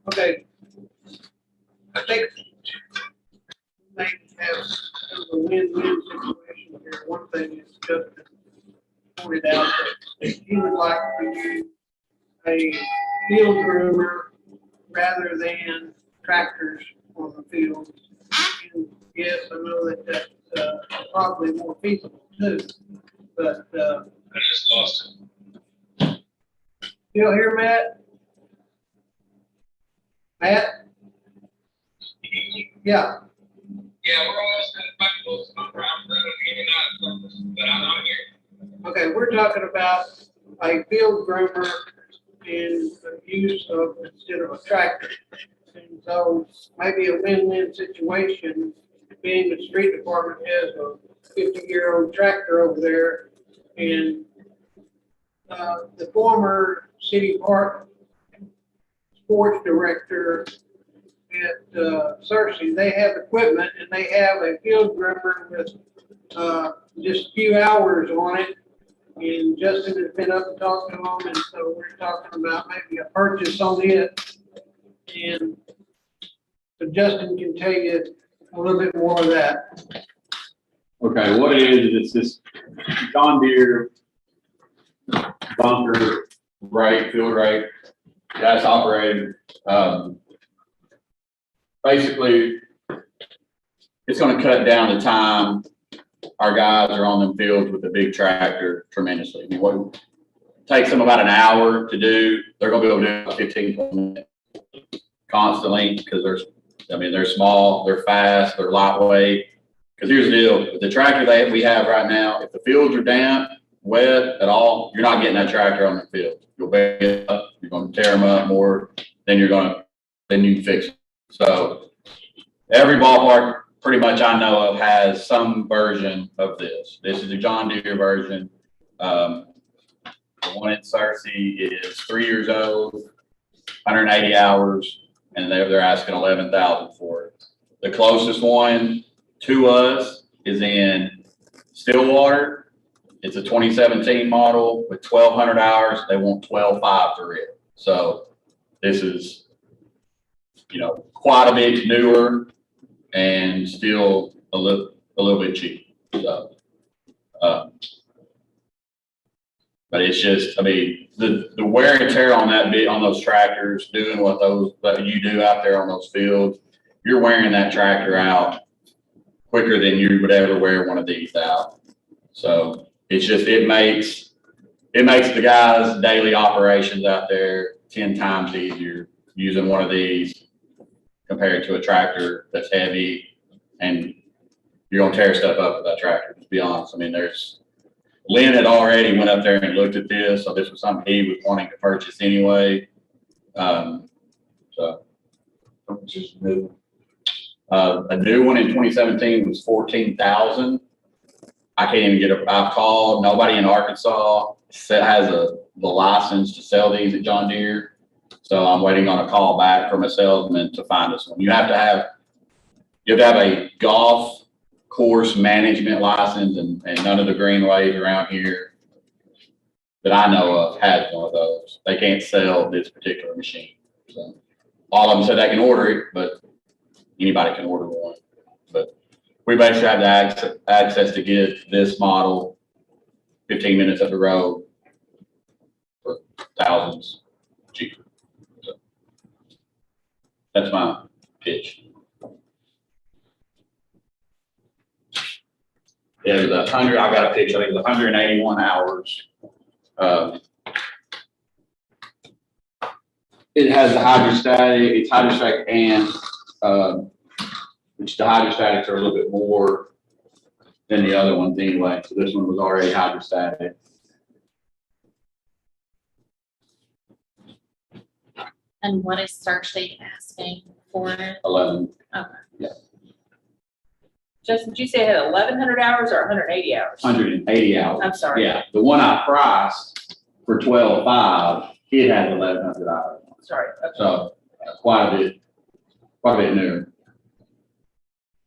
Okay. I think we may have kind of a win-win situation here. One thing is Justin pointed out that he would like to use a field groomer rather than tractors on the field. And yes, I know that that's probably more feasible too, but I just lost it. still here, Matt? Matt? Yeah. Yeah, we're almost at the bicycles. I'm in and out, but I'm not here. Okay, we're talking about a field groomer and the use of instead of a tractor. And so maybe a win-win situation, being the street department has a 50-year-old tractor over there, and the former city park sports director at Cersei, they have equipment and they have a field groomer with just a few hours on it. And Justin has been up and talking to them, and so we're talking about maybe a purchase on it. And so Justin can tell you a little bit more of that. Okay, what it is it's this John Deere bunker rake, field rake, gas operated. Basically, it's going to cut down the time our guys are on them fields with the big tractor tremendously. I mean, what it takes them about an hour to do, they're going to be able to do 15, 20 minutes constantly because they're small, they're fast, they're lightweight. Because here's the deal, with the tractor that we have right now, if the fields are damp, wet at all, you're not getting that tractor on the field. You'll bear it up, you're going to tear them up more than you can fix it. So every ballpark pretty much I know of has some version of this. This is a John Deere version. The one in Cersei is 3 years old, 180 hours, and they're asking $11,000 for it. The closest one to us is in Stillwater. It's a 2017 model with 1,200 hours. They want $12,500 for it. So this is, quite a bit newer and still a little bit cheap. So, but it's just, the wear and tear on on those tractors, doing what you do out there on those fields, you're wearing that tractor out quicker than you would ever wear one of these out. So it's just, it makes the guys' daily operations out there 10 times easier using one of these compared to a tractor that's heavy, and you're gonna tear stuff up with that tractor, to be honest. Lynn had already went up there and looked at this, so this was something he was wanting to purchase anyway. So Just new. a new one in 2017 was $14,000. I can't even get I've called, nobody in Arkansas has the license to sell these at John Deere. So I'm waiting on a call back from a salesman to find us one. You have to have a golf course management license, and none of the greenways around here that I know of has one of those. They can't sell this particular machine. So all of them said they can order it, but anybody can order one. But we basically have the access to get this model 15 minutes up the road for thousands cheaper. So that's my pitch. Yeah, the 100, I got a picture, I think it was 181 hours. It has the hydrostatic, it's hydrostatic and, which the hydrostatics are a little bit more than the other ones anyway. So this one was already hydrostatic. And what is Cersei asking for? 11. Okay. Yeah. Justin, did you say it had 1,100 hours or 180 hours? 180 hours. I'm sorry. Yeah, the one I priced for 12,500, it has 1,100 hours. Sorry. Okay. So quite a bit newer.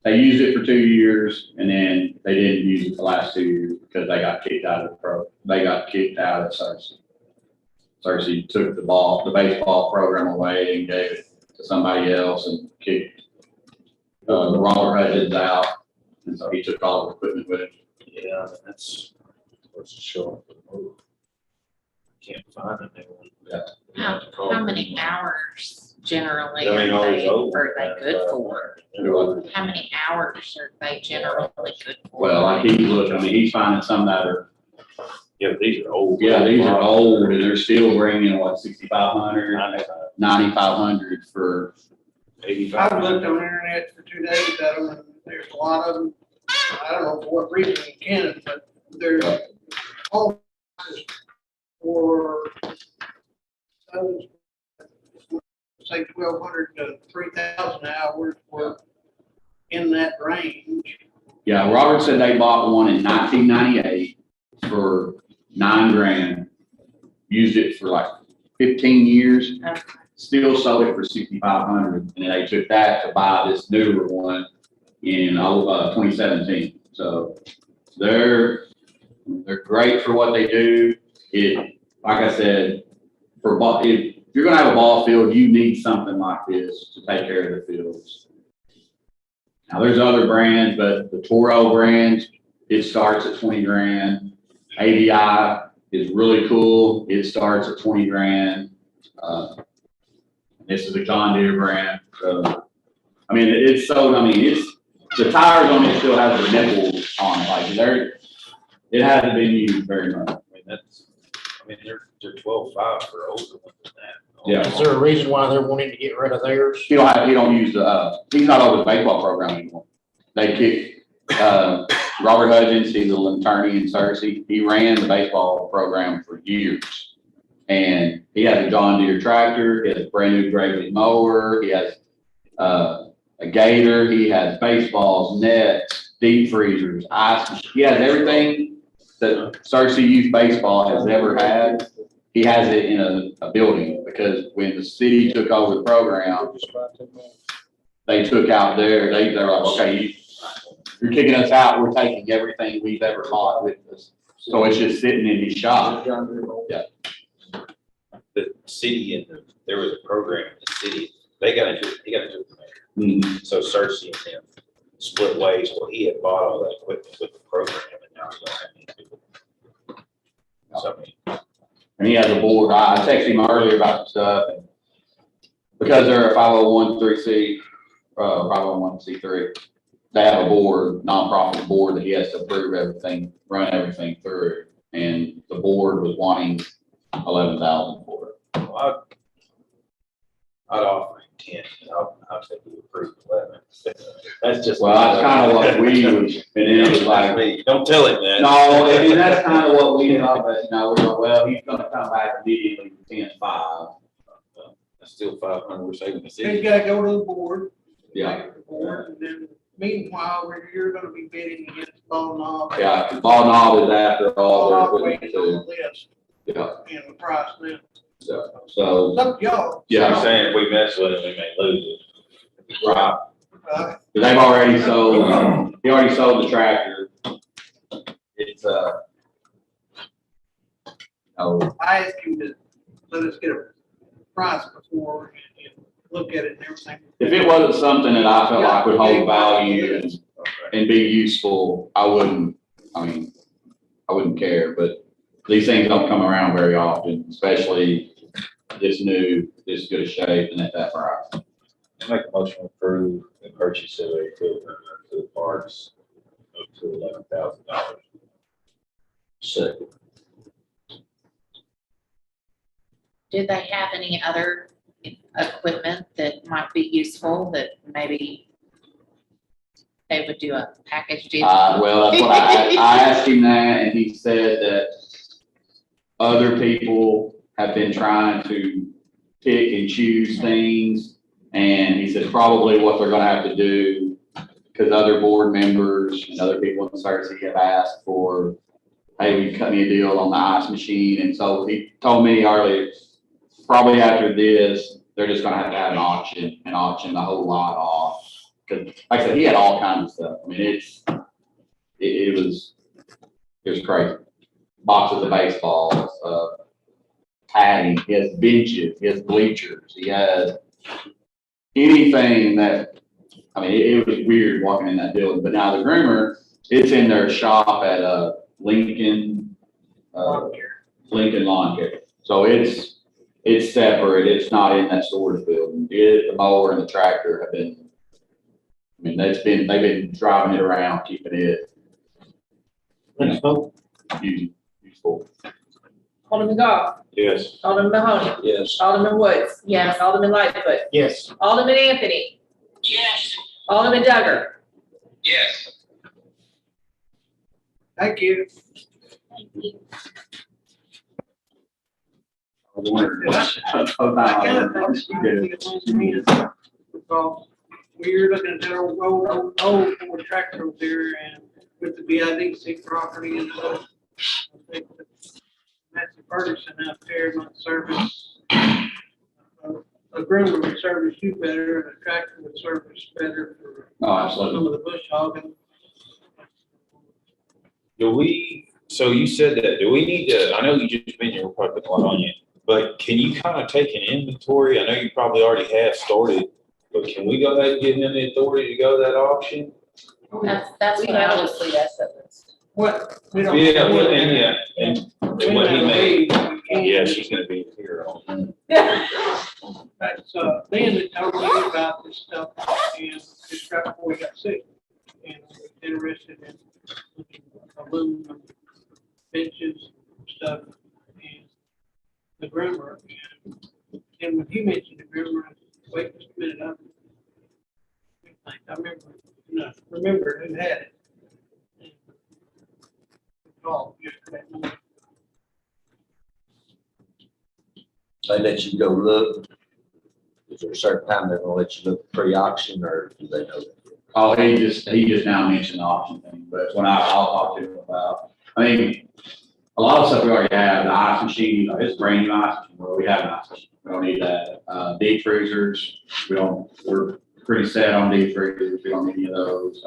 They used it for 2 years, and then they didn't use it the last 2 years because they got kicked out of the pro. They got kicked out of Cersei. Cersei took the baseball program away and gave it to somebody else and kicked, Robert Hudgens out. And so he took all the equipment with him. Yeah, that's for sure. Can't find a new one. How many hours generally I mean, are always they, old. are they good for? Well, How many hours are they generally good for? like he looked, I mean, he's finding some that are, Yeah, but these are old. yeah, these are old and they're still bringing, what, 6,500, 9,500 for, 85. I've looked on the internet for 2 days at them, and there's a lot of them, I don't know for what reason in Canada, but there's all for those, say 1,200 to 3,000 hours were in that range. yeah, Robert said they bought one in 1998 for $9,000, used it for like 15 years. Okay. Still sold it for 6,500, and they took that to buy this newer one in 2017. So they're great for what they do. It, like I said, if you're gonna have a ball field, you need something like this to take care of the fields. Now there's other brands, but the Toro brand, it starts at $20,000. ADI is really cool. It starts at $20,000. This is a John Deere brand. So, I mean, it's the tires on it still have the nipples on it. Like it hasn't been used very much. They're 12.5 for older ones than that. Yeah. Is there a reason why they're wanting to get rid of theirs? He don't use he's not over the baseball program anymore. They kicked, Robert Hudgens, he's an attorney in Cersei. He ran the baseball program for years. And he has a John Deere tractor, he has a brand new Gravely mower, he has, a gator, he has baseballs, nets, deep freezers, ice, he has everything that Cersei Youth Baseball has ever had. He has it in a building, because when the city took over the program, they took out they're like, okay, you're kicking us out, we're taking everything we've ever bought with us. So it's just sitting in his shop. Yeah. The city there was a program in the city, he got into it from there. So Cersei and him split ways. Well, he had bought all that equipment with the program, and now he don't have any people. So, I mean, And he has a board. I texted him earlier about the stuff, and because they're a 501c3, they have a board, nonprofit board, that he has to approve everything, run everything through. And the board was wanting 11,000 for it. well, I'd offer him 10. I'll take you approved 11. That's just. Well, that's kind of what we was, and then it was like, Don't tell him that. no, and that's kind of what we thought, but we're like, well, he's gonna come back immediately with 10.5. That's still 500. We're saving the He's city. gotta go to the board. Yeah. take it to the board, and then meanwhile, you're gonna be bidding against Ball Knob. Yeah, 'cause Ball Knob is after all Ball their Knob equipment weighs on too. the list Yeah, in the price now. so, It's up to y'all. yeah. I'm saying if we mess with it, we may lose it. Right. Uh, They've already sold, he already sold the tractor. It's, oh, I asked him to let us get a price before and look at it and everything. if it wasn't something that I felt like would hold value and be useful, I wouldn't care, but these things don't come around very often, especially this good a shape and at that price. I make a motion to approve the purchase of a field runner to the parks up to $11,000. Second. Do they have any other equipment that might be useful that maybe they would do a package deal? Well, that's what I asked him that, and he said that other people have been trying to pick and choose things. And he said probably what they're gonna have to do, because other board members and other people in Cersei have asked for, hey, will you cut me a deal on the ice machine? And so he told me earlier, probably after this, they're just gonna have to have an auction the whole lot off. Cause like I said, he had all kinds of stuff. I mean, it was crazy. Boxes of baseballs, padding, he has benches, he has bleachers, he has anything that, I mean, it was weird walking in that building, but now the groomer, it's in their shop at, Lincoln Lawn Care. So it's separate, it's not in that storage building. The mower and the tractor have been, I mean, they've been driving it around, keeping it Let's vote. useful. Alderman Goff, Yes. Alderman Mahoney, Yes. Alderman Woods, Yes. Alderman Lightfoot, Yes. Alderman Anthony, Yes. Alderman Duggar. Yes. Thank you. I was wondering. I kind of think she did it once a year. Because we're looking at that old Ford tractor over there and with the BIDC property and stuff. I think that's the Ferguson out there, might service. A groomer would service you better and a tractor would service better for Oh, absolutely. some of the bush hogging. So you said that, do we need to, I know you just been here, we're probably putting a lot on you, but can you kind of take an inventory? I know you probably already have started, but can we go ahead and give them the authority to go to that auction? That's We what I was, honestly, that's it. What? We don't- Yeah, well, and We what he don't made, have a lead. yeah, she's gonna be here on. That's, Ben that told me about this stuff and just right before we got sick. And I was interested in looking at aluminum benches, stuff, and the groomer. And when he mentioned the groomer, I said, wait just a minute, remember who had it. Oh, just that moment. They let you go look? Is there a certain time they're gonna let you look pre-auction, or do they know that? Oh, he just now mentioned the auction thing, but when I'll talk to him about, I mean, a lot of stuff we already have, the ice machine, it's brand new ice machine, well, we have an ice machine, we don't need that. Deep freezers, we're pretty set on deep freezers, we don't need any of those.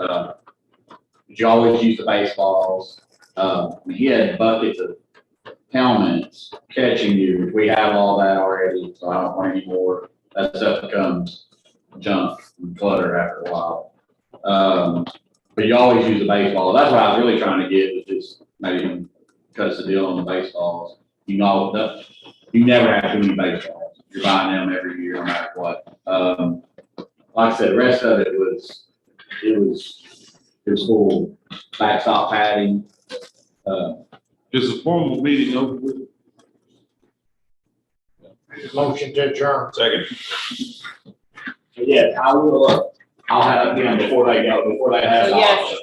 You always use the baseballs. I mean, he had buckets of helmets, catching gear, we have all that already, so I don't want any more. That stuff becomes junk and clutter after a while. But you always use a baseball. That's what I was really trying to get, was just maybe cut us a deal on the baseballs. You never have too many baseballs. You're buying them every year, no matter what. Like I said, the rest of it was full backstop padding. Is the formal meeting over with? Motion to adjourn. Second. But yeah, I'll have them before they have. So yes,